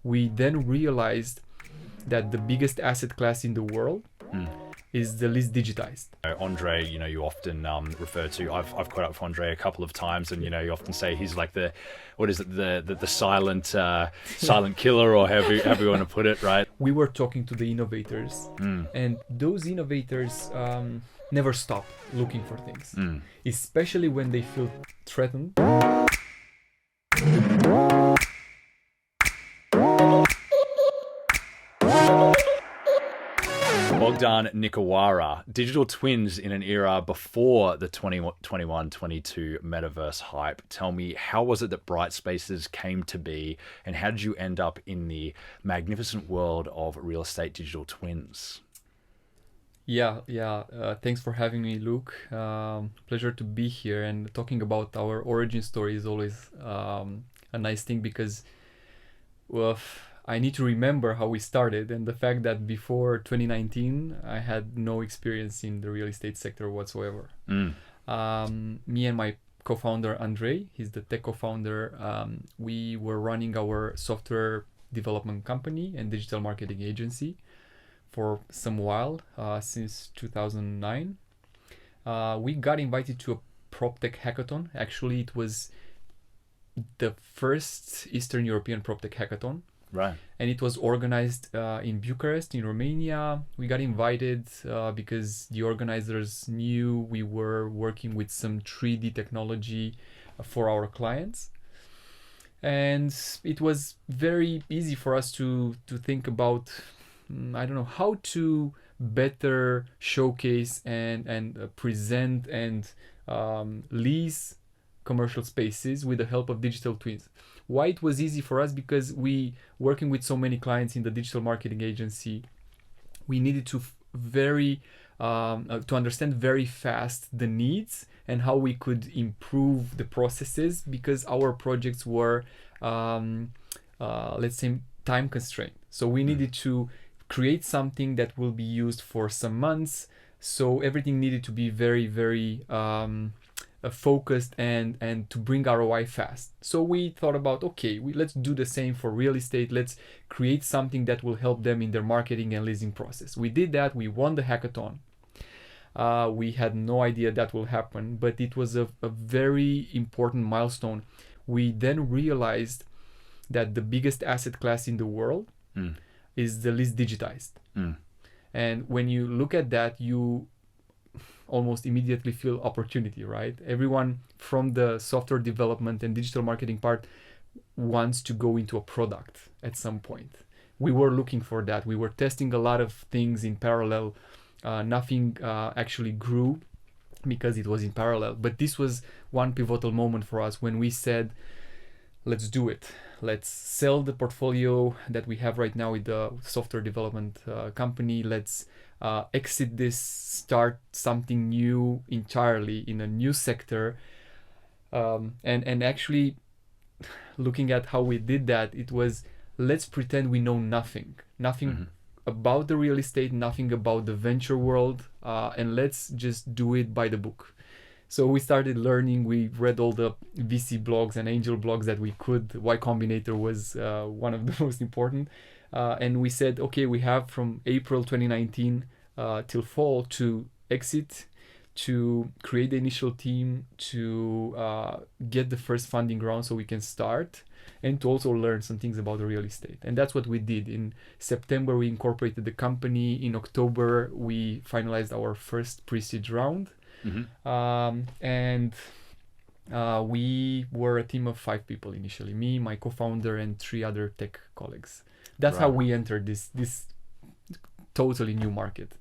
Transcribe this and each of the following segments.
We then realized that the biggest asset class in the world is the least digitized. Andre, you often refer to. I've caught up with Andre a couple of times, and you often say he's like the silent killer, or however you want to put it, right? We were talking to the innovators, and those innovators never stop looking for things, especially when they feel threatened. Bogdan Nicoara, digital twins in an era before the 2021-22 metaverse hype. Tell me, how was it that Bright Spaces came to be, and how did you end up in the magnificent world of real estate digital twins? Yeah. Thanks for having me, Luke. Pleasure to be here, and talking about our origin story is always a nice thing, because I need to remember how we started, and the fact that before 2019 I had no experience in the real estate sector whatsoever. Me and my co-founder Andre, he's the tech co-founder, we were running our software development company and digital marketing agency for some while, since 2009. We got invited to a PropTech hackathon. Actually, it was the first Eastern European PropTech hackathon. Right. And it was organized in Bucharest, in Romania. We got invited because the organizers knew we were working with some 3D technology for our clients. And it was very easy for us to think about, how to better showcase and present and lease commercial spaces with the help of digital twins. Why it was easy for us? Because we, working with so many clients in the digital marketing agency, we needed to understand very fast the needs and how we could improve the processes, because our projects were, let's say, time constrained. So we needed to create something that will be used for some months. So everything needed to be very, very focused and to bring ROI fast. So we thought about, let's do the same for real estate. Let's create something that will help them in their marketing and leasing process. We did that. We won the hackathon. We had no idea that will happen, but it was a very important milestone. We then realized that the biggest asset class in the world is the least digitized. And when you look at that, you almost immediately feel opportunity, right? Everyone from the software development and digital marketing part wants to go into a product at some point. We were looking for that. We were testing a lot of things in parallel. Nothing actually grew because it was in parallel. But this was one pivotal moment for us when we said, let's do it. Let's sell the portfolio that we have right now with the software development company. Let's exit this, start something new entirely in a new sector. And actually, looking at how we did that, it was, let's pretend we know nothing about the real estate, nothing about the venture world, and let's just do it by the book. So we started learning. We read all the VC blogs and angel blogs that we could. Y Combinator was one of the most important. And we said, we have from April 2019 till fall to exit, to create the initial team, to get the first funding round so we can start, and to also learn some things about the real estate. And that's what we did. In September, we incorporated the company. In October, we finalized our first pre-seed round. And we were a team of 5 people initially, me, my co-founder, and 3 other tech colleagues. That's how we entered this totally new market.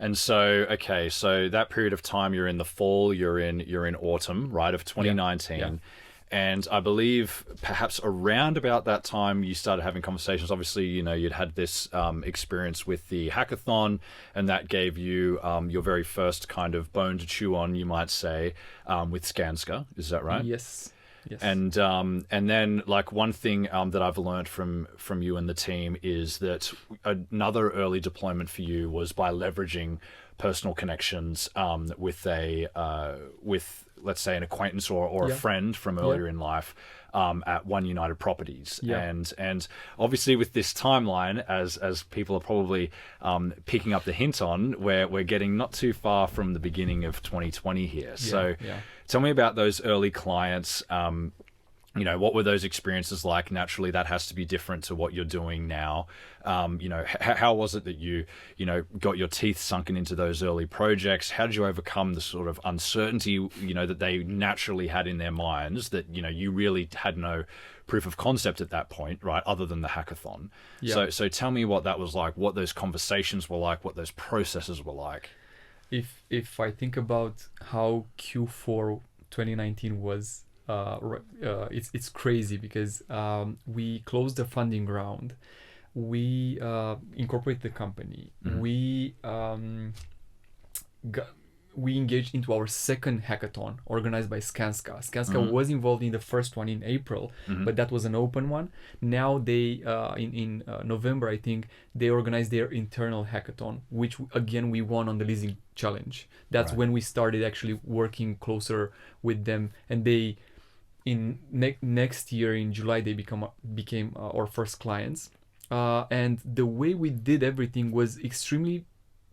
And so, so that period of time, you're in the fall, you're in autumn, right, of 2019. Yeah. And I believe perhaps around about that time you started having conversations. Obviously, you'd had this experience with the hackathon, and that gave you your very first kind of bone to chew on, you might say, with Skanska. Is that right? Yes. And then, like, one thing that I've learned from you and the team is that another early deployment for you was by leveraging personal connections with let's say an acquaintance or a friend from earlier in life, at One United Properties. Yeah. And obviously with this timeline, as people are probably picking up the hint on, we're getting not too far from the beginning of 2020 here. So tell me about those early clients. What were those experiences like? Naturally, that has to be different to what you're doing now. How was it that you got your teeth sunken into those early projects? How did you overcome the sort of uncertainty, that they naturally had in their minds that, you really had no proof of concept at that point, right? Other than the hackathon. Yeah. So tell me what that was like, what those conversations were like, what those processes were like. If I think about how Q4 2019 was, it's crazy because we closed the funding round, we incorporated the company, we engaged into our second hackathon organized by Skanska. Skanska was involved in the first one in April, but that was an open one. Now they in November, I think, they organized their internal hackathon, which again we won on the leasing challenge. That's when we started actually working closer with them, and they in next year in July they became our first clients, and the way we did everything was extremely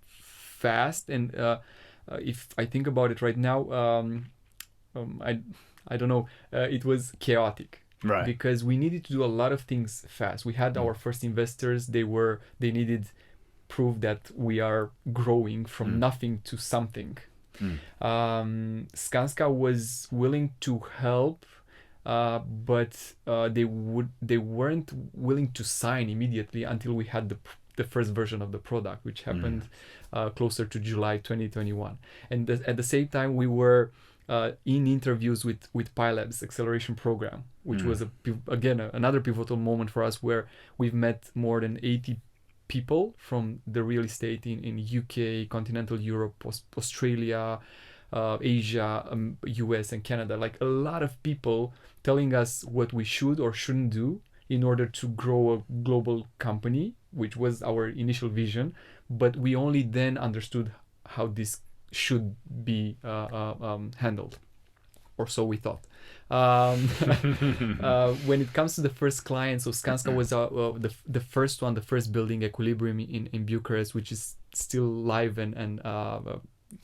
fast. And if I think about it right now, I don't know, it was chaotic, right? Because we needed to do a lot of things fast. We had our first investors. They needed proof that we are growing from nothing to something. Skanska was willing to help, but they weren't willing to sign immediately until we had the first version of the product, which happened closer to July 2021. And at the same time, we were in interviews with PyLab's acceleration program, which was another pivotal moment for us, where we've met more than 80 people from the real estate in UK, continental Europe, Australia, Asia, US, and Canada. Like a lot of people telling us what we should or shouldn't do in order to grow a global company, which was our initial vision. But we only then understood how this should be handled, or so we thought. When it comes to the first client, so Skanska was the first one, the first building, Equilibrium in Bucharest, which is still live and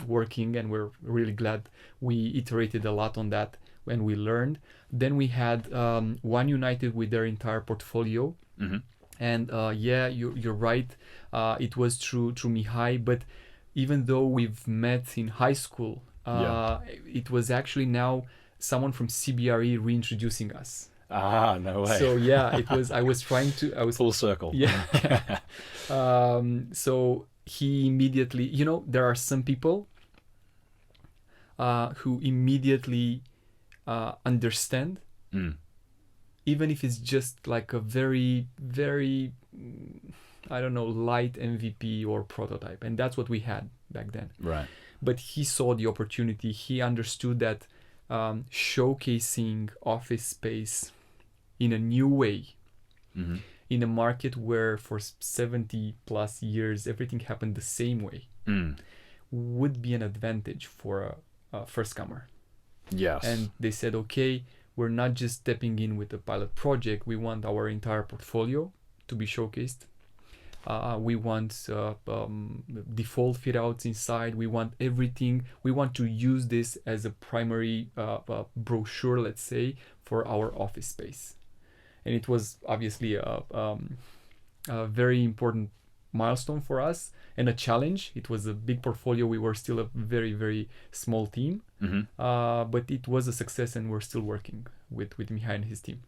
working, and we're really glad we iterated a lot on that when we learned. Then we had One United with their entire portfolio. And you're right, it was through Mihai, but even though we've met in high school, it was actually now someone from CBRE reintroducing us. No way. So it was, I was full circle. Yeah. So he immediately, there are some people who immediately understand, even if it's just like a very, very, I don't know, light MVP or prototype. And that's what we had back then. Right. But he saw the opportunity. He understood that showcasing office space in a new way, in a market where for 70 plus years everything happened the same way, would be an advantage for a first comer. Yes. And they said, okay, we're not just stepping in with a pilot project. We want our entire portfolio to be showcased. We want default fit outs inside. We want everything. We want to use this as a primary brochure, let's say, for our office space. And it was obviously a very important milestone for us and a challenge. It was a big portfolio. We were still a very, very small team, but it was a success, and we're still working with Mihai and his team.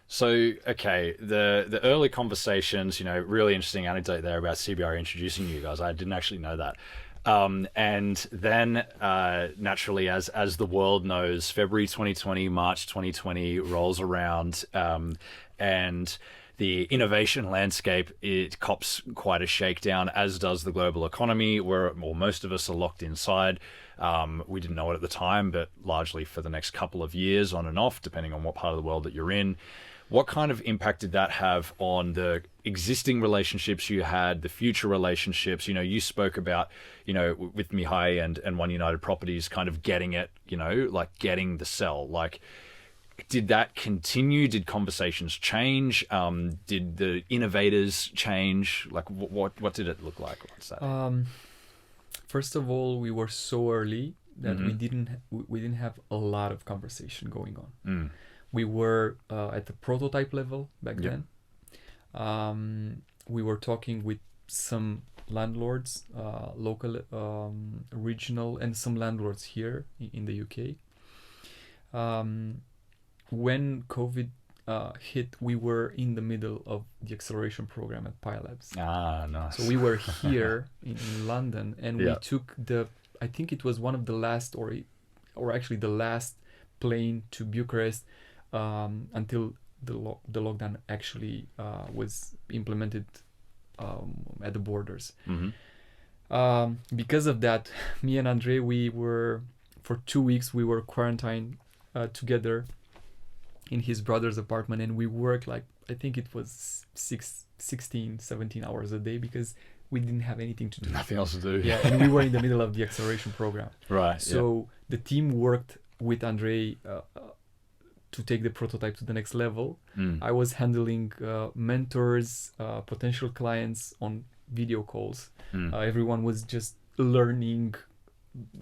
So, okay, the early conversations, really interesting anecdote there about CBRE introducing you guys. I didn't actually know that. And then naturally, as the world knows, February 2020, March 2020 rolls around, and the innovation landscape, it cops quite a shakedown, as does the global economy, where most of us are locked inside. We didn't know it at the time, but largely for the next couple of years, on and off, depending on what part of the world that you're in. What kind of impact did that have on the existing relationships you had, the future relationships? You spoke about, with Mihai and One United Properties kind of getting it, like getting the sell. Like, Did that continue? Did conversations change? Did the innovators change? Like, what did it look like? What's that? First of all, we were so early that we didn't have a lot of conversation going on. We were at the prototype level back then. We were talking with some landlords, local, regional, and some landlords here in the UK. When COVID hit, we were in the middle of the acceleration program at Pi Labs. Nice. So we were here in London, and we took I think it was one of the last, or actually the last plane to Bucharest until the lockdown actually was implemented at the borders. Because of that, me and Andre, for 2 weeks, we were quarantined together in his brother's apartment, and we worked like, I think it was 16, 17 hours a day because we didn't have anything to do. Nothing else to do. Yeah, and we were in the middle of the acceleration program. Right. So the team worked with Andre to take the prototype to the next level. I was handling mentors, potential clients on video calls. Everyone was just learning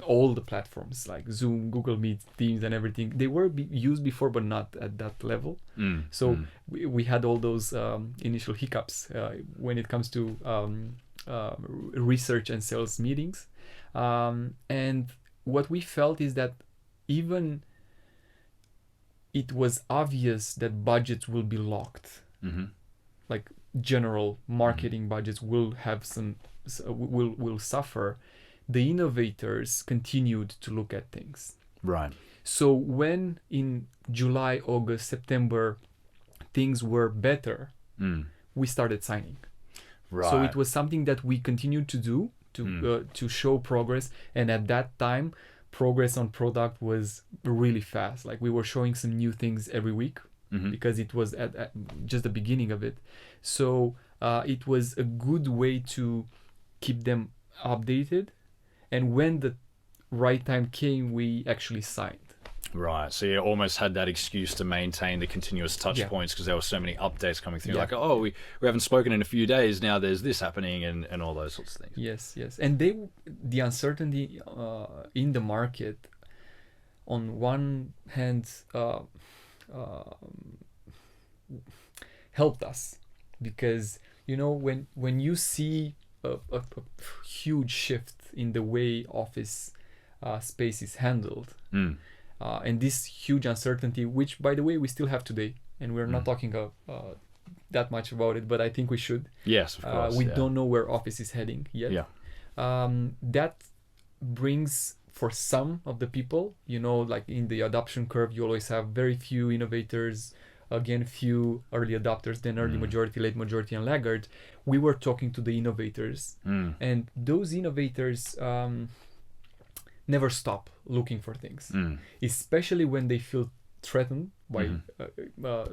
all the platforms like Zoom, Google Meet, Teams, and everything. They were used before, but not at that level. So we had all those initial hiccups when it comes to research and sales meetings. And what we felt is that even it was obvious that budgets will be locked. Like general marketing budgets will have will suffer. The innovators continued to look at things. Right. So when in July, August, September, things were better, we started signing. Right. So it was something that we continued to do to show progress. And at that time, progress on product was really fast. Like we were showing some new things every week because it was at just the beginning of it. So it was a good way to keep them updated. And when the right time came, we actually signed. Right. So you almost had that excuse to maintain the continuous touch points because there were so many updates coming through. Like, oh, we haven't spoken in a few days. Now there's this happening and all those sorts of things. Yes. And the uncertainty in the market, on one hand, helped us because, when you see a huge shift in the way office space is handled, and this huge uncertainty, which by the way we still have today, and we're not talking that much about it, but I think we should. Yes, of course. We don't know where office is heading yet. That brings, for some of the people, like in the adoption curve, you always have very few innovators, again few early adopters, then early majority, late majority, and laggard. We were talking to the innovators, and those innovators never stop looking for things, especially when they feel threatened by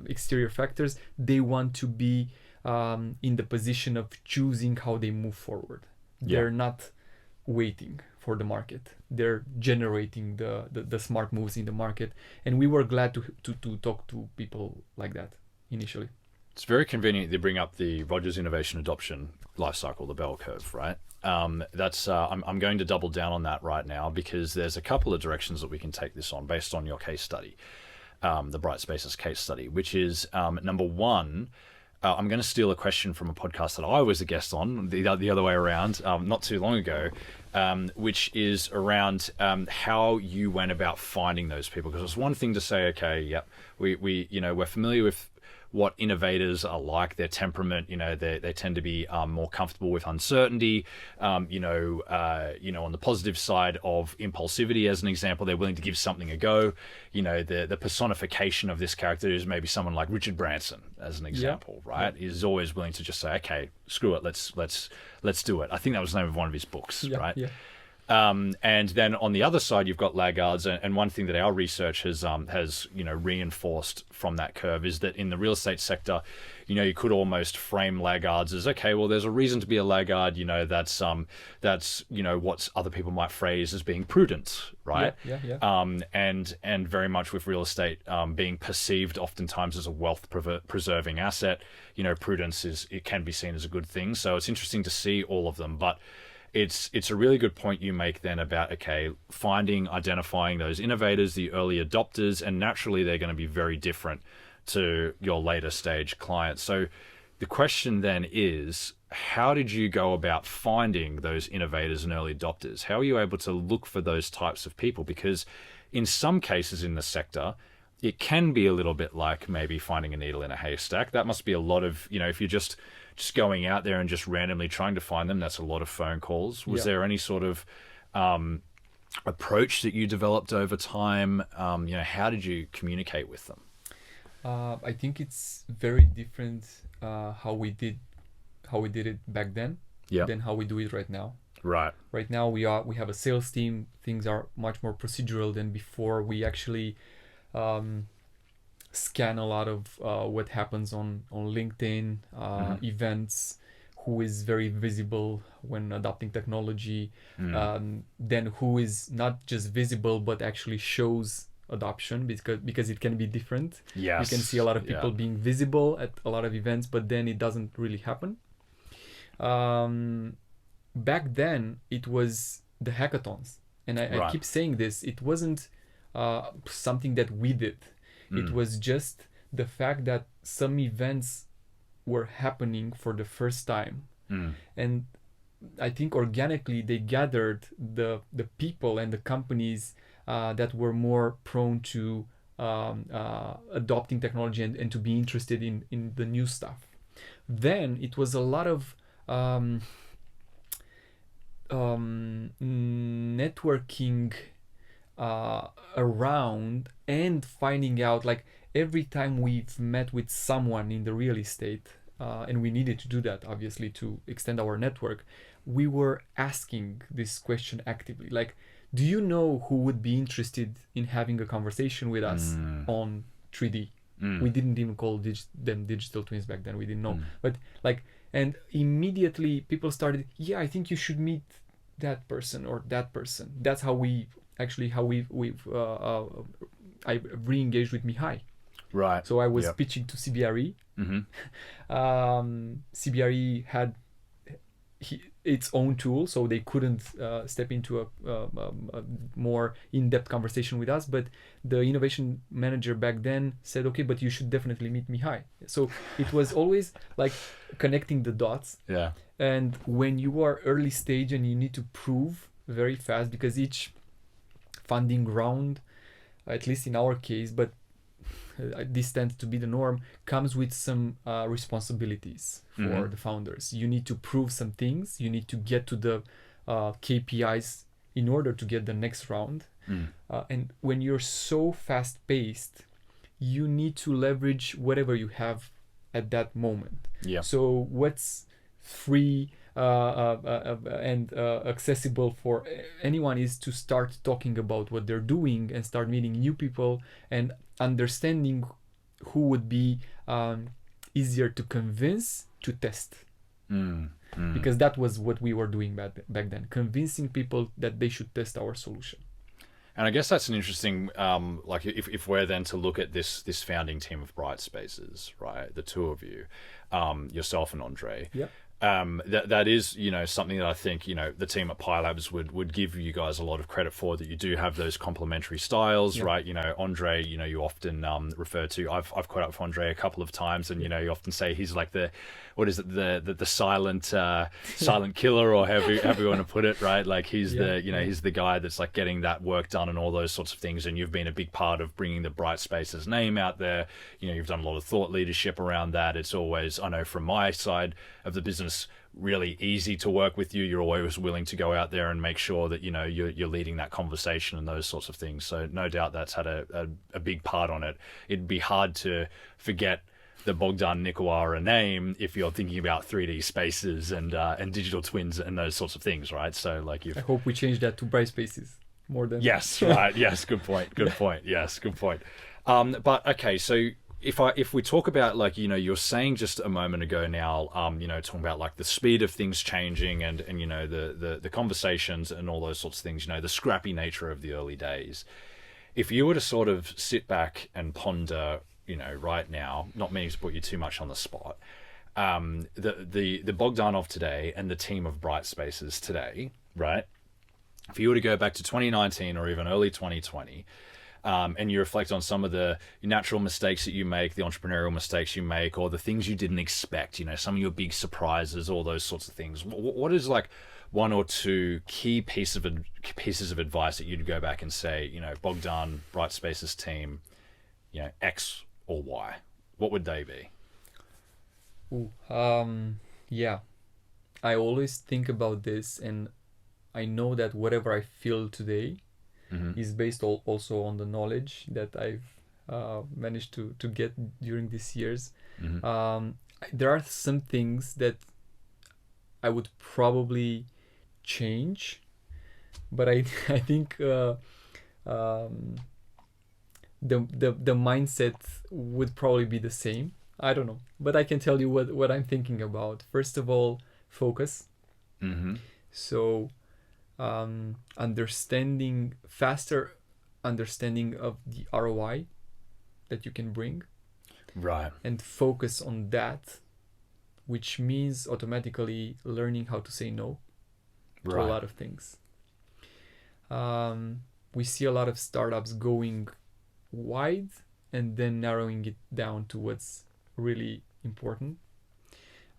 exterior factors. They want to be in the position of choosing how they move forward. They're not waiting for the market. They're generating the smart moves in the market. And we were glad to talk to people like that initially. It's very convenient they bring up the Rogers Innovation Adoption Lifecycle, the bell curve, right? That's I'm going to double down on that right now because there's a couple of directions that we can take this on based on your case study, the Bright Spaces case study, which is number one. I'm going to steal a question from a podcast that I was a guest on, the other way around, not too long ago, which is around how you went about finding those people. Because it's one thing to say, okay, yep, we're familiar with what innovators are like, their temperament, they tend to be more comfortable with uncertainty, on the positive side of impulsivity, as an example, they're willing to give something a go. The personification of this character is maybe someone like Richard Branson, as an example, right? Is always willing to just say, okay, screw it, let's do it. I think that was the name of one of his books, right? And then on the other side, you've got laggards. And one thing that our research has reinforced from that curve is that in the real estate sector, you could almost frame laggards as, okay, well, there's a reason to be a laggard. That's what other people might phrase as being prudent, right? Yeah. And very much with real estate being perceived oftentimes as a wealth preserving asset, prudence it can be seen as a good thing. So it's interesting to see all of them, but it's a really good point you make then about, okay, identifying those innovators, the early adopters, and naturally they're going to be very different to your later stage clients. So the question then is, how did you go about finding those innovators and early adopters? How are you able to look for those types of people? Because in some cases in the sector, it can be a little bit like maybe finding a needle in a haystack. That must be a lot of, if you're just going out there and just randomly trying to find them, that's a lot of phone calls. Was there any sort of approach that you developed over time? How did you communicate with them? I think it's very different how we did it back then than how we do it right now. Right. Right now we have a sales team. Things are much more procedural than before. We actually scan a lot of what happens on LinkedIn, events, who is very visible when adopting technology, then who is not just visible but actually shows adoption, because it can be different. Yes. You can see a lot of people being visible at a lot of events, but then it doesn't really happen. Back then it was the hackathons, and I keep saying this, it wasn't something that we did. It was just the fact that some events were happening for the first time, and I think organically they gathered the people and the companies that were more prone to adopting technology and to be interested in the new stuff. Then it was a lot of networking around and finding out, like every time we've met with someone in the real estate, and we needed to do that obviously to extend our network, we were asking this question actively, like, do you know who would be interested in having a conversation with us on 3D? We didn't even call them digital twins back then, we didn't know, but like, and immediately people started, I think you should meet that person or that person. That's how I re-engaged with Mihai. Right. So I was pitching to CBRE. CBRE had its own tool, so they couldn't step into a more in-depth conversation with us. But the innovation manager back then said, okay, but you should definitely meet Mihai. So it was always like connecting the dots. Yeah. And when you are early stage and you need to prove very fast, because each funding round, at least in our case, but this tends to be the norm, comes with some responsibilities for the founders. You need to prove some things. You need to get to the KPIs in order to get the next round. And when you're so fast paced, you need to leverage whatever you have at that moment. So what's free and accessible for anyone is to start talking about what they're doing and start meeting new people and understanding who would be easier to convince to test. Because that was what we were doing back then, convincing people that they should test our solution. And I guess that's an interesting, like if we're then to look at this founding team of Bright Spaces, right? The two of you, yourself and Andre. That is, something that I think, the team at Pi Labs would give you guys a lot of credit for, that you do have those complementary styles, right? Andre, you often refer to, I've caught up with Andre a couple of times, and, you often say he's like the silent killer, or however you want to put it, right? Like he's he's the guy that's like getting that work done and all those sorts of things. And you've been a big part of bringing the Bright Spaces name out there. You've done a lot of thought leadership around that. It's always, I know from my side of the business, really easy to work with you. You're always willing to go out there and make sure that you're leading that conversation and those sorts of things. So no doubt that's had a big part on it. It'd be hard to forget the Bogdan Nicoara name if you're thinking about 3D spaces and digital twins and those sorts of things, right? So like I hope we change that to bright spaces more than. Yes, right. Yes, good point. Good point. Yes, good point. But okay, so if we talk about, like, you know, you're saying just a moment ago now, you know, talking about like the speed of things changing and you know the conversations and all those sorts of things, you know, the scrappy nature of the early days. If you were to sort of sit back and ponder, you know, right now, not meaning to put you too much on the spot, the Bogdan of today and the team of Bright Spaces today, right? If you were to go back to 2019 or even early 2020, and you reflect on some of the natural mistakes that you make, the entrepreneurial mistakes you make, or the things you didn't expect, you know, some of your big surprises, all those sorts of things, what is like one or two key pieces of advice that you'd go back and say, you know, Bogdan, Bright Spaces team, you know, X or Y? What would they be? Yeah, I always think about this, and I know that whatever I feel today is based also on the knowledge that I've managed to get during these years. There are some things that I would probably change, but I think the mindset would probably be the same. I don't know, but I can tell you what I'm thinking about. First of all, focus. So faster understanding of the ROI that you can bring, right, and focus on that, which means automatically learning how to say no to a lot of things. We see a lot of startups going wide and then narrowing it down to what's really important,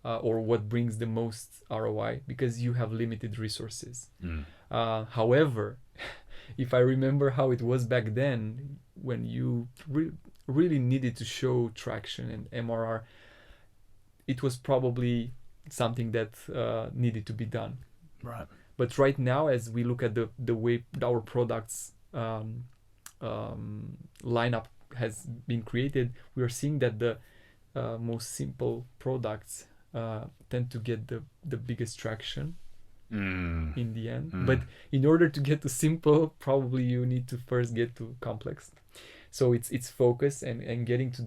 or what brings the most ROI, because you have limited resources. However, if I remember how it was back then, when you really needed to show traction and MRR, it was probably something that needed to be done. Right. But right now, as we look at the way our products lineup has been created, we are seeing that the most simple products tend to get the biggest traction in the end. But in order to get to simple, probably you need to first get to complex. So it's focus and getting to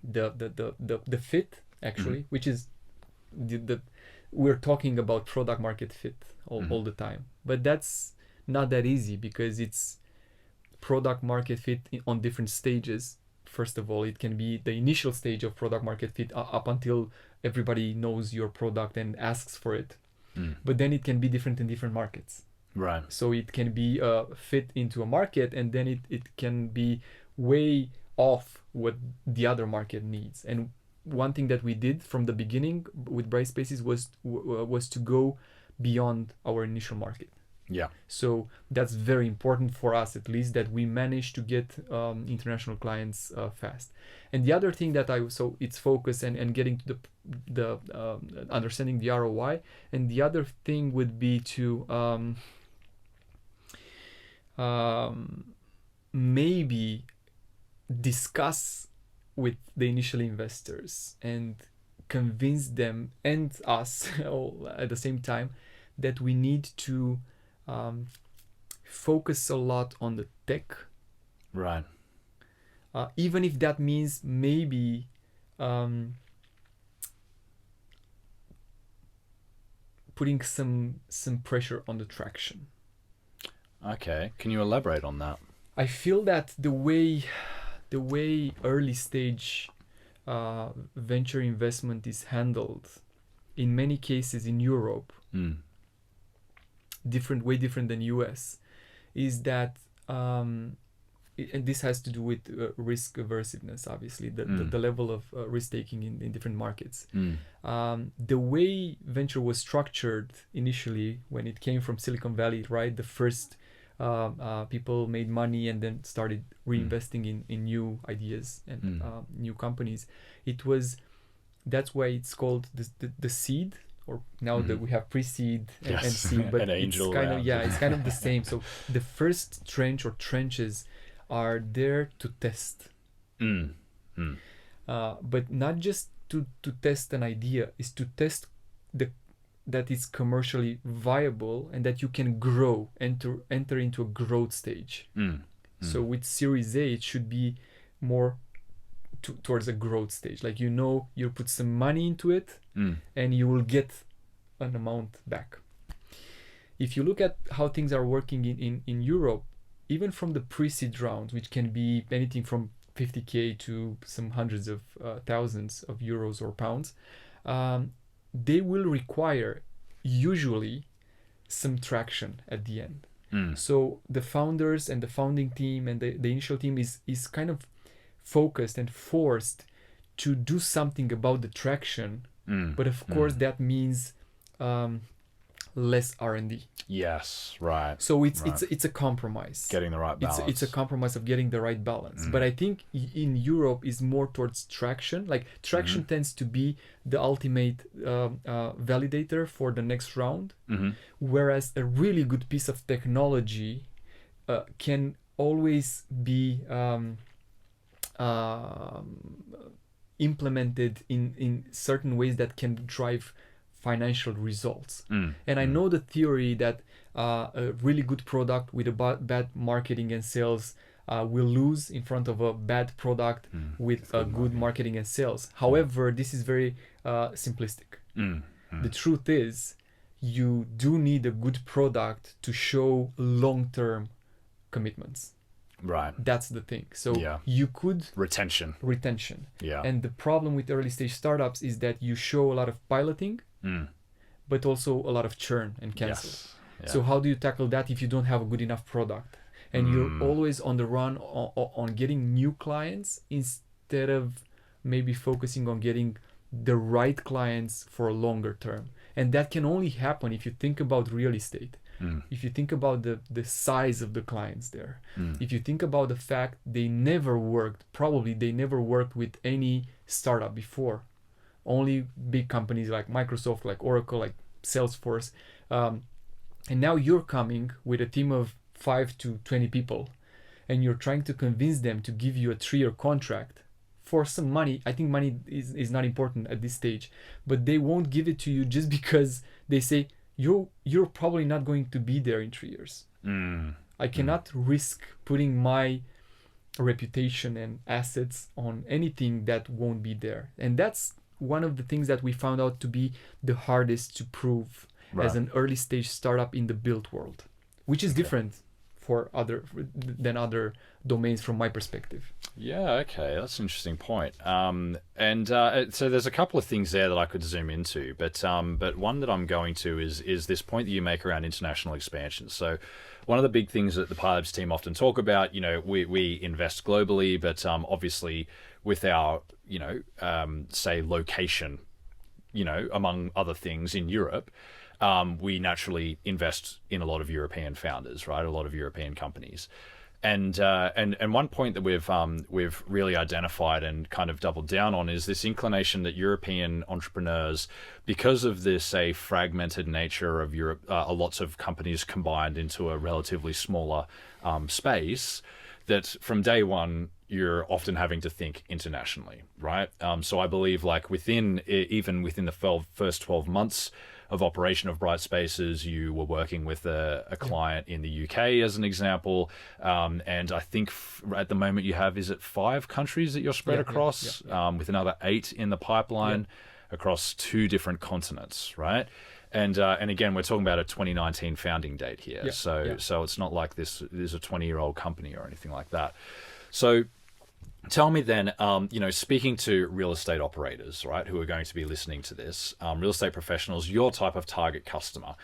the fit, actually, which is we're talking about product market fit all the time, but that's not that easy, because it's product market fit on different stages. First of all, it can be the initial stage of product market fit up until everybody knows your product and asks for it. But then it can be different in different markets. Right. So it can be fit into a market, and then it can be way off what the other market needs. And one thing that we did from the beginning with Bright Spaces was to go beyond our initial market. Yeah. So that's very important for us, at least, that we managed to get international clients fast. And the other thing so it's focus and getting to the understanding the ROI. And the other thing would be to maybe discuss with the initial investors and convince them and us all at the same time that we need to focus a lot on the tech. Right. Even if that means maybe putting some pressure on the traction. Okay. Can you elaborate on that? I feel that the way early stage venture investment is handled in many cases in Europe, way different than US, is that and this has to do with risk aversiveness, obviously, the level of risk taking in different markets. The way venture was structured initially when it came from Silicon Valley, right? The first people made money and then started reinvesting in new ideas and new companies. That's why it's called the seed, or now that we have pre-seed and seed, but angel it's kind of the same. So the first trench or trenches are there to test. but not just to test an idea, is to test that it's commercially viable and that you can grow, enter into a growth stage. So with Series A, it should be more towards a growth stage. Like, you put some money into it and you will get an amount back. If you look at how things are working in Europe, even from the pre-seed rounds, which can be anything from 50K to some hundreds of thousands of euros or pounds, they will require usually some traction at the end. So the founders and the founding team and the initial team is kind of focused and forced to do something about the traction, but of course that means less R&D. Yes, right. So it's a compromise. Getting the right balance. It's a compromise of getting the right balance. But I think in Europe is more towards traction. Like, traction tends to be the ultimate validator for the next round, whereas a really good piece of technology can always be implemented in certain ways that can drive financial results. And I know the theory that a really good product with a bad marketing and sales will lose in front of a bad product with a good marketing and sales. However, this is very simplistic. The truth is, you do need a good product to show long-term commitments. Right. That's the thing. So you could... Retention. Yeah. And the problem with early stage startups is that you show a lot of piloting, but also a lot of churn and cancel. Yes. Yeah. So how do you tackle that if you don't have a good enough product? And you're always on the run on getting new clients instead of maybe focusing on getting the right clients for a longer term. And that can only happen if you think about real estate. If you think about the size of the clients there, if you think about the fact they never worked with any startup before, only big companies like Microsoft, like Oracle, like Salesforce, and now you're coming with a team of 5 to 20 people, and you're trying to convince them to give you a 3-year contract for some money. I think money is not important at this stage, but they won't give it to you just because they say, you're probably not going to be there in 3 years. I cannot risk putting my reputation and assets on anything that won't be there. And that's one of the things that we found out to be the hardest to prove as an early stage startup in the built world, which is different than other domains from my perspective. Yeah, okay, that's an interesting point. So there's a couple of things there that I could zoom into, but one that I'm going to is this point that you make around international expansion. So one of the big things that the Pilots team often talk about, we invest globally, but obviously with our, say location, among other things in Europe, we naturally invest in a lot of European founders, right? A lot of European companies. And one point that we've really identified and kind of doubled down on is this inclination that European entrepreneurs, because of this fragmented nature of Europe, lots of companies combined into a relatively smaller space, that from day one you're often having to think internationally, right? So I believe even within the first 12 months of operation of Bright Spaces, you were working with a client in the UK as an example, and I think at the moment you have, is it 5 countries that you're spread across, with another 8 in the pipeline across 2 different continents, right? And again, we're talking about a 2019 founding date here, so it's not like this is a 20-year-old company or anything like that. So tell me then, speaking to real estate operators, right, who are going to be listening to this, real estate professionals, your type of target customer,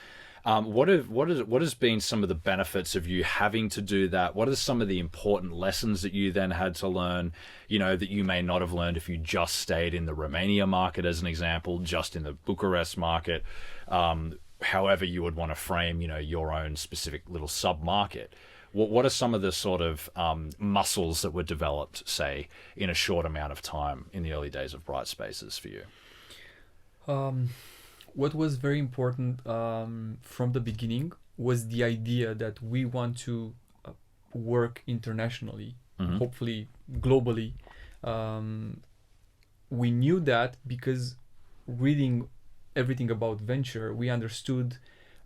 what has been some of the benefits of you having to do that? What are some of the important lessons that you then had to learn, that you may not have learned if you just stayed in the Romania market, as an example, just in the Bucharest market, however you would want to frame, your own specific little sub-market? What are some of the sort of muscles that were developed, say, in a short amount of time in the early days of Bright Spaces for you? What was very important from the beginning was the idea that we want to work internationally, hopefully globally, we knew that because reading everything about venture, we understood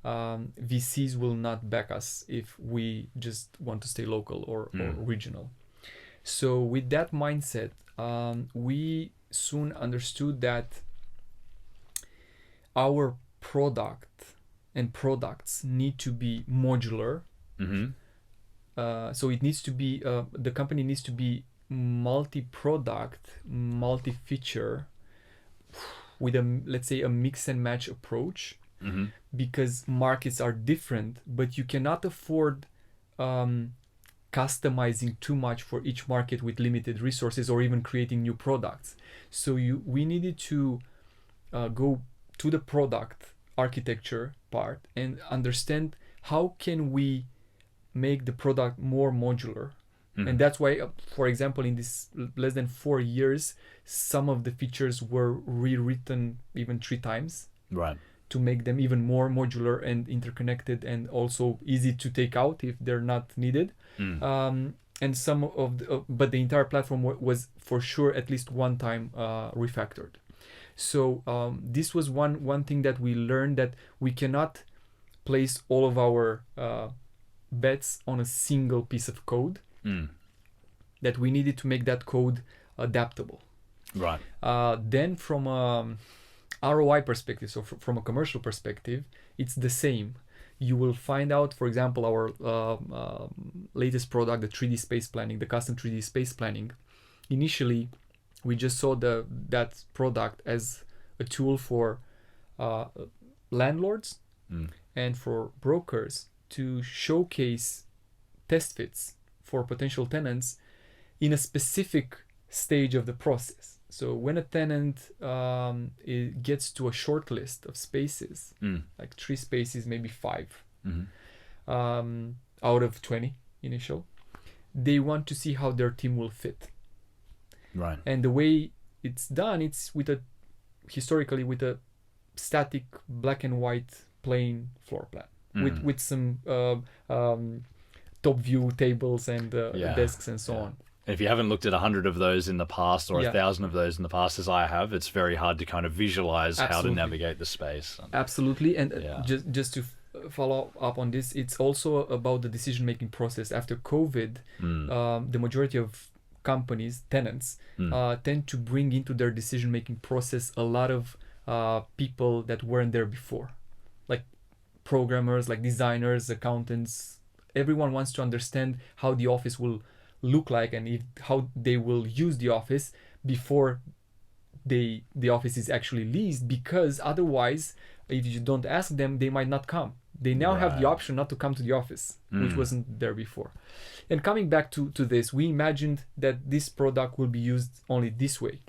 VCs will not back us if we just want to stay local or regional. So with that mindset, we soon understood that our product and products need to be modular. So it needs to be, the company needs to be multi-product, multi-feature with let's say a mix and match approach, because markets are different, but you cannot afford customizing too much for each market with limited resources or even creating new products. So we needed to go to the product architecture part and understand how can we make the product more modular. And that's why, for example, in this less than 4 years, some of the features were rewritten even 3 times, right, to make them even more modular and interconnected and also easy to take out if they're not needed. And some of but the entire platform was for sure at least one time refactored. So this was one thing that we learned, that we cannot place all of our bets on a single piece of code. That we needed to make that code adaptable. Right. Then from a ROI perspective, so from a commercial perspective, it's the same. You will find out, for example, our latest product, the 3D space planning, the custom 3D space planning. Initially, we just saw that product as a tool for landlords and for brokers to showcase test fits for potential tenants in a specific stage of the process. So when a tenant it gets to a short list of spaces, like 3 spaces, maybe 5, out of 20 initial, they want to see how their team will fit. Right. And the way it's done, it's historically with a static black and white plain floor plan with some top view tables and desks and so on. If you haven't looked at 100 of those in the past or 1,000 of those in the past, as I have, it's very hard to kind of visualize how to navigate the space. Absolutely. And just to follow up on this, it's also about the decision-making process. After COVID, the majority of companies, tenants, tend to bring into their decision-making process a lot of people that weren't there before, like programmers, like designers, accountants. Everyone wants to understand how the office will look like and how they will use the office before the office is actually leased, because otherwise, if you don't ask them, they might not come. They now have the option not to come to the office, which wasn't there before. And coming back to this, we imagined that this product will be used only this way.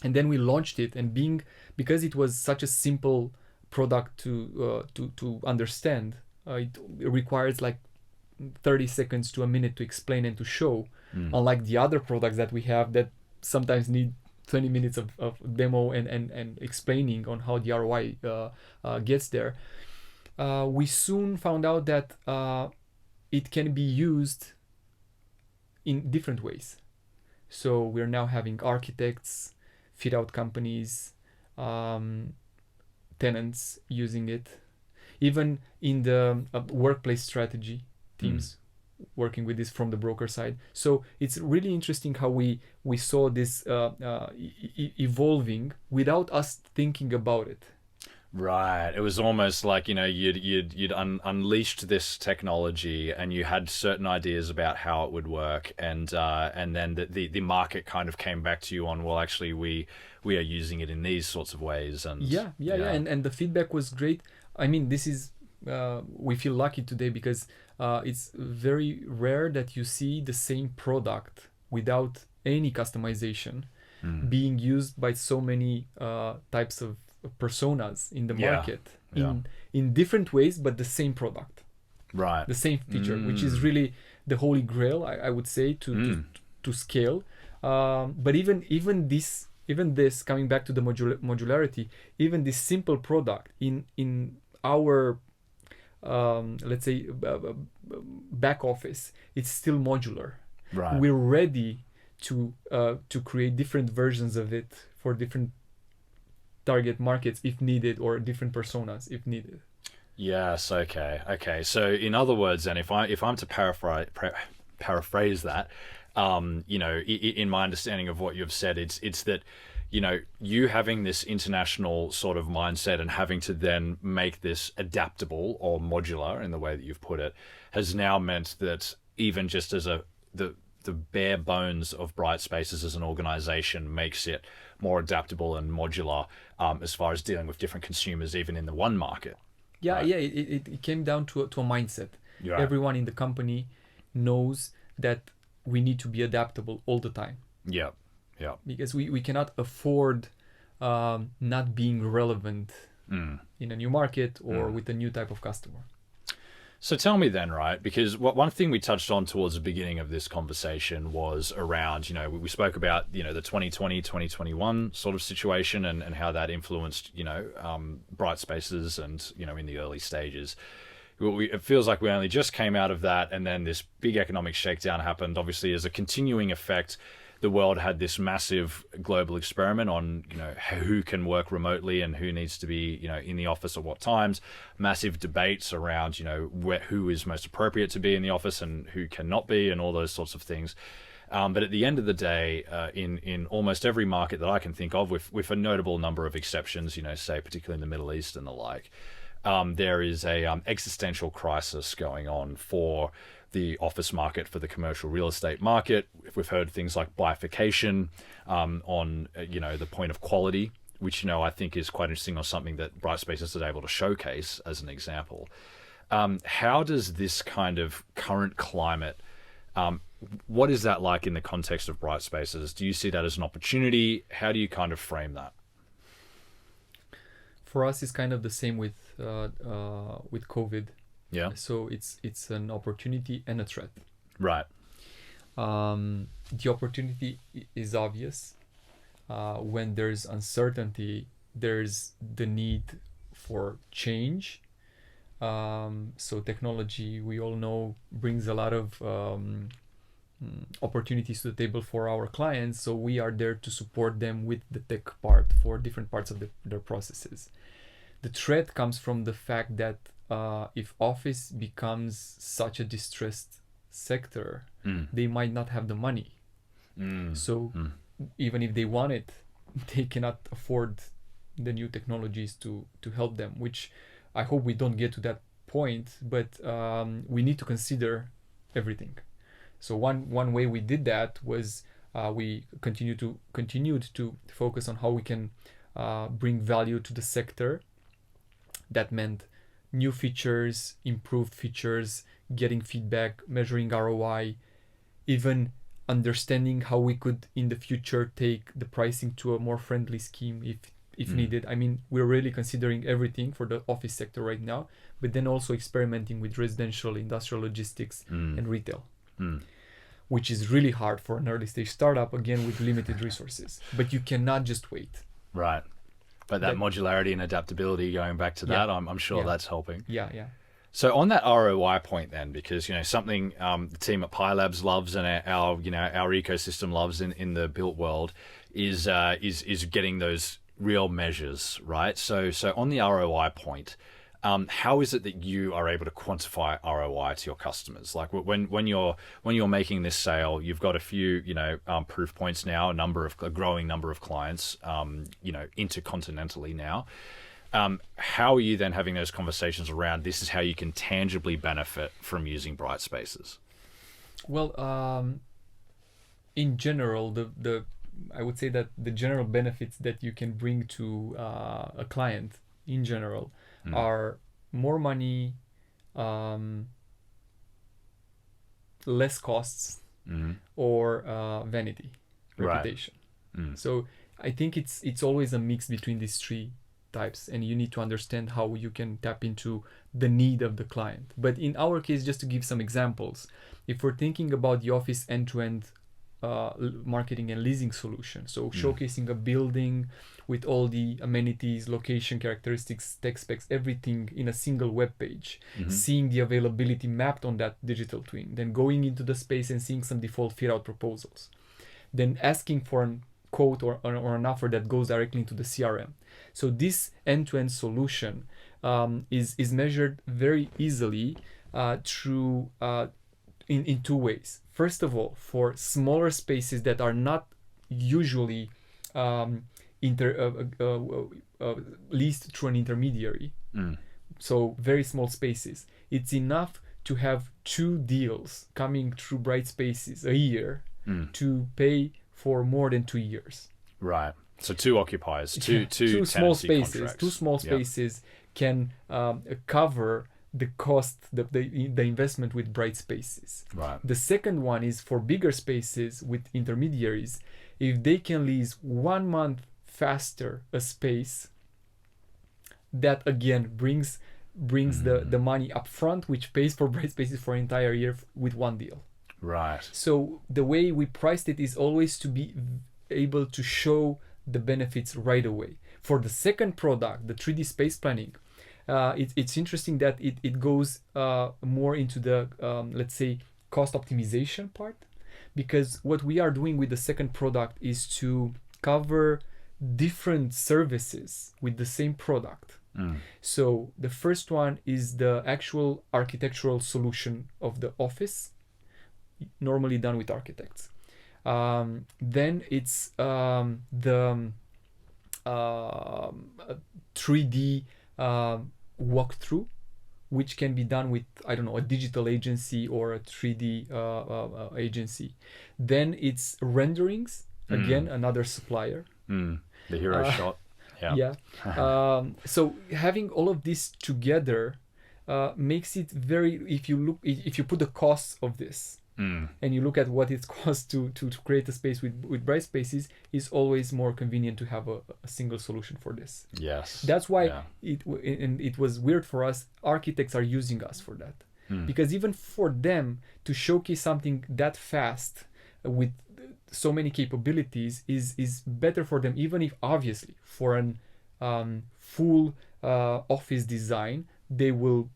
And then we launched it, and because it was such a simple product to understand, it requires like 30 seconds to a minute to explain and to show, unlike the other products that we have that sometimes need 20 minutes of demo and explaining on how the ROI gets there. We soon found out that it can be used in different ways. So we're now having architects, fit-out companies, tenants using it, even in the workplace strategy teams working with this from the broker side. So it's really interesting how we saw this evolving without us thinking about it. Right. It was almost like, you'd unleashed this technology and you had certain ideas about how it would work, and then the market kind of came back to you on, well, actually we are using it in these sorts of ways. And and the feedback was great. I mean, this is we feel lucky today because it's very rare that you see the same product without any customization being used by so many types of personas in the market in different ways, but the same product, the same feature, which is really the holy grail, I would say, to scale. But even this coming back to the modularity, even this simple product in our let's say back office, it's still modular. We're ready to create different versions of it for different target markets if needed, or different personas if needed. Yes. Okay. So in other words, then, if I'm to paraphrase that, in my understanding of what you've said, it's that, you having this international sort of mindset and having to then make this adaptable or modular in the way that you've put it, has now meant that even just as the bare bones of Bright Spaces as an organization makes it more adaptable and modular, as far as dealing with different consumers, even in the one market. Yeah, right? yeah. It came down to a mindset. Yeah. Everyone in the company knows that we need to be adaptable all the time. Yeah. Because we cannot afford not being relevant in a new market or with a new type of customer. So tell me then, right, because one thing we touched on towards the beginning of this conversation was around, we spoke about, the 2020, 2021 sort of situation and how that influenced, Bright Spaces and, in the early stages. It feels like we only just came out of that, and then this big economic shakedown happened. Obviously, as a continuing effect, the world had this massive global experiment on, who can work remotely and who needs to be, in the office at what times. Massive debates around, who is most appropriate to be in the office and who cannot be, and all those sorts of things. But at the end of the day, in almost every market that I can think of, with a notable number of exceptions, say particularly in the Middle East and the like, there is a existential crisis going on for the office market, for the commercial real estate market. We've heard things like bifurcation on the point of quality, which I think is quite interesting, or something that Bright Spaces is able to showcase as an example. How does this kind of current climate, what is that like in the context of Bright Spaces? Do you see that as an opportunity? How do you kind of frame that? For us, it's kind of the same with COVID. Yeah. So it's an opportunity and a threat. Right. The opportunity is obvious. When there's uncertainty, there's the need for change. So technology, we all know, brings a lot of opportunities to the table for our clients. So we are there to support them with the tech part for different parts of their processes. The threat comes from the fact that if office becomes such a distressed sector, they might not have the money. So even if they want it, they cannot afford the new technologies to help them, which I hope we don't get to that point, but we need to consider everything. So one way we did that was we continued to focus on how we can bring value to the sector. That meant new features, improved features, getting feedback, measuring ROI, even understanding how we could in the future take the pricing to a more friendly scheme if needed. I mean, we're really considering everything for the office sector right now, but then also experimenting with residential, industrial logistics, and retail, which is really hard for an early stage startup, again, with limited resources. But you cannot just wait. Right. But that modularity and adaptability, going back to that, I'm sure that's helping. Yeah. So on that ROI point then, because something the team at Pi Labs loves and our ecosystem loves in the built world is getting those real measures, right? So on the ROI point, how is it that you are able to quantify ROI to your customers? Like when you're making this sale, you've got a few proof points now, a growing number of clients, intercontinentally now. How are you then having those conversations around this is how you can tangibly benefit from using Bright Spaces? Well, in general, I would say that the general benefits that you can bring to a client in general are more money, less costs, or vanity, reputation. Right. So I think it's always a mix between these three types, and you need to understand how you can tap into the need of the client. But in our case, just to give some examples, if we're thinking about the office end-to-end marketing and leasing solution, so showcasing a building with all the amenities, location characteristics, tech specs, everything in a single web page, seeing the availability mapped on that digital twin, then going into the space and seeing some default fit out proposals. than asking for an quote or an offer that goes directly into the CRM. So this end-to-end solution is measured very easily through in two ways. First of all, for smaller spaces that are not usually leased through an intermediary, so very small spaces, it's enough to have 2 deals coming through Bright Spaces a year to pay for more than 2 years. Right. So 2 occupiers, two small spaces. contracts. 2 small spaces can cover the cost, the investment with Bright Spaces. Right. The second one is for bigger spaces with intermediaries. If they can lease 1 month faster a space, that again brings the money up front, which pays for Bright Spaces for an entire year with 1 deal. Right. So the way we priced it is always to be able to show the benefits right away. For the second product, the 3D space planning, it's interesting that it goes more into the, let's say, cost optimization part, because what we are doing with the second product is to cover different services with the same product. So the first one is the actual architectural solution of the office, normally done with architects. Then it's the 3D walkthrough, which can be done with, I don't know, a digital agency or a 3D agency. Then it's renderings, again, another supplier. The hero shot. Yeah. So having all of this together makes it very, if you put the costs of this and you look at what it costs to create a space with Bright Spaces, is always more convenient to have a single solution for this. Yes. That's why it was weird for us. Architects are using us for that, because even for them to showcase something that fast with so many capabilities is better for them, even if obviously for an full office design they will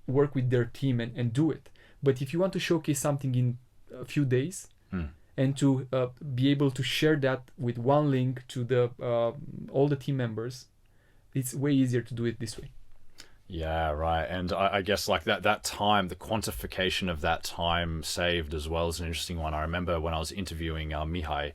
work with their team and do it. But if you want to showcase something in a few days and to be able to share that with one link to the all the team members, it's way easier to do it this way. Yeah, right. And I guess like that time, the quantification of that time saved as well is an interesting one. I remember when I was interviewing Mihai,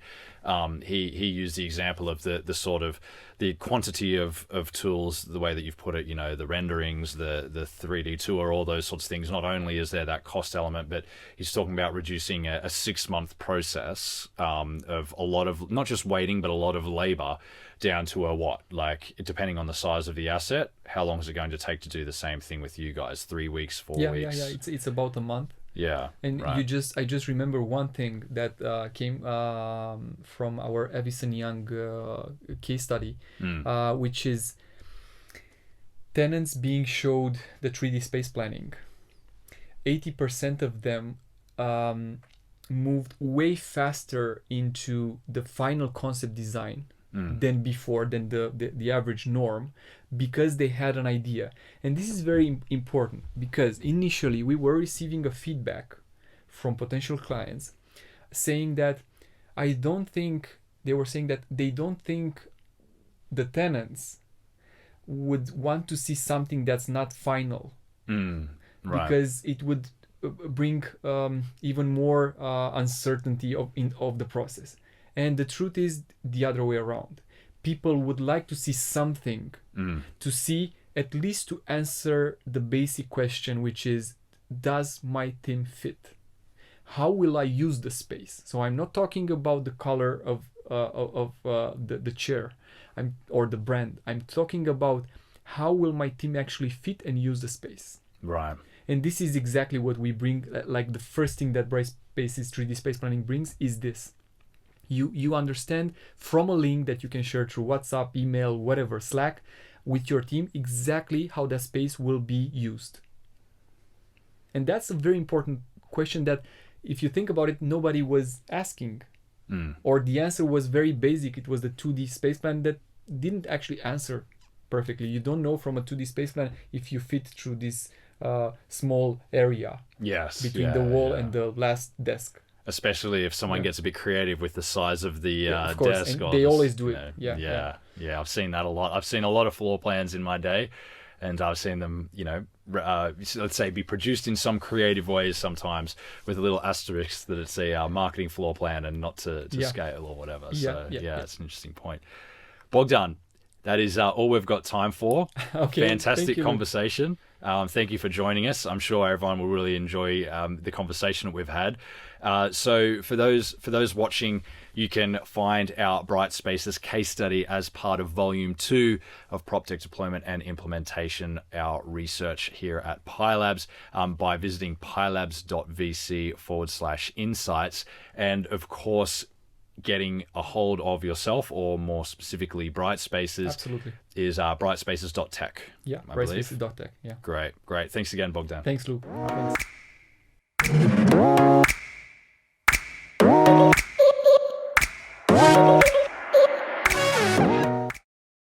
he used the example of the sort of the quantity of tools, the way that you've put it, you know, the renderings, the 3D tour, all those sorts of things. Not only is there that cost element, but he's talking about reducing a 6-month process of a lot of, not just waiting, but a lot of labor, down to a what? Like, depending on the size of the asset, how long is it going to take to do the same thing with you guys? 3 weeks, 4 weeks? Yeah. It's about a month. Yeah. And right. I just remember one thing that came from our Avison Young case study, which is tenants being showed the 3D space planning. 80% of them moved way faster into the final concept design than before, than the average norm, because they had an idea. And this is very important, because initially we were receiving a feedback from potential clients saying that they don't think the tenants would want to see something that's not final, Right. because it would bring even more uncertainty of the process. And the truth is the other way around. People would like to see something, to see, at least to answer the basic question, which is, does my team fit? How will I use the space? So I'm not talking about the color of the chair or the brand. I'm talking about how will my team actually fit and use the space. Right. And this is exactly what we bring. Like, the first thing that Bright Spaces 3D space planning brings is this. You understand from a link that you can share through WhatsApp, email, whatever, Slack, with your team, exactly how that space will be used. And that's a very important question that, if you think about it, nobody was asking. Or the answer was very basic. It was the 2D space plan that didn't actually answer perfectly. You don't know from a 2D space plan if you fit through this small area between the wall and the last desk. especially if someone gets a bit creative with the size of the of course. desk. And they always do it. I've seen that a lot. I've seen a lot of floor plans in my day, and I've seen them, let's say, be produced in some creative ways sometimes with a little asterisk that it's a marketing floor plan and not to scale or whatever. So it's an interesting point. Bogdan, that is all we've got time for. Okay, fantastic conversation. Thank you for joining us. I'm sure everyone will really enjoy the conversation that we've had. So for those watching, you can find our Bright Spaces case study as part of Volume 2 of PropTech Deployment and Implementation, our research here at PyLabs, by visiting pylabs.vc/insights. And of course, getting a hold of yourself, or more specifically Bright Spaces, is brightspaces.tech. Yeah, brightspaces.tech. Yeah. Great. Thanks again, Bogdan. Thanks, Luke. Thanks.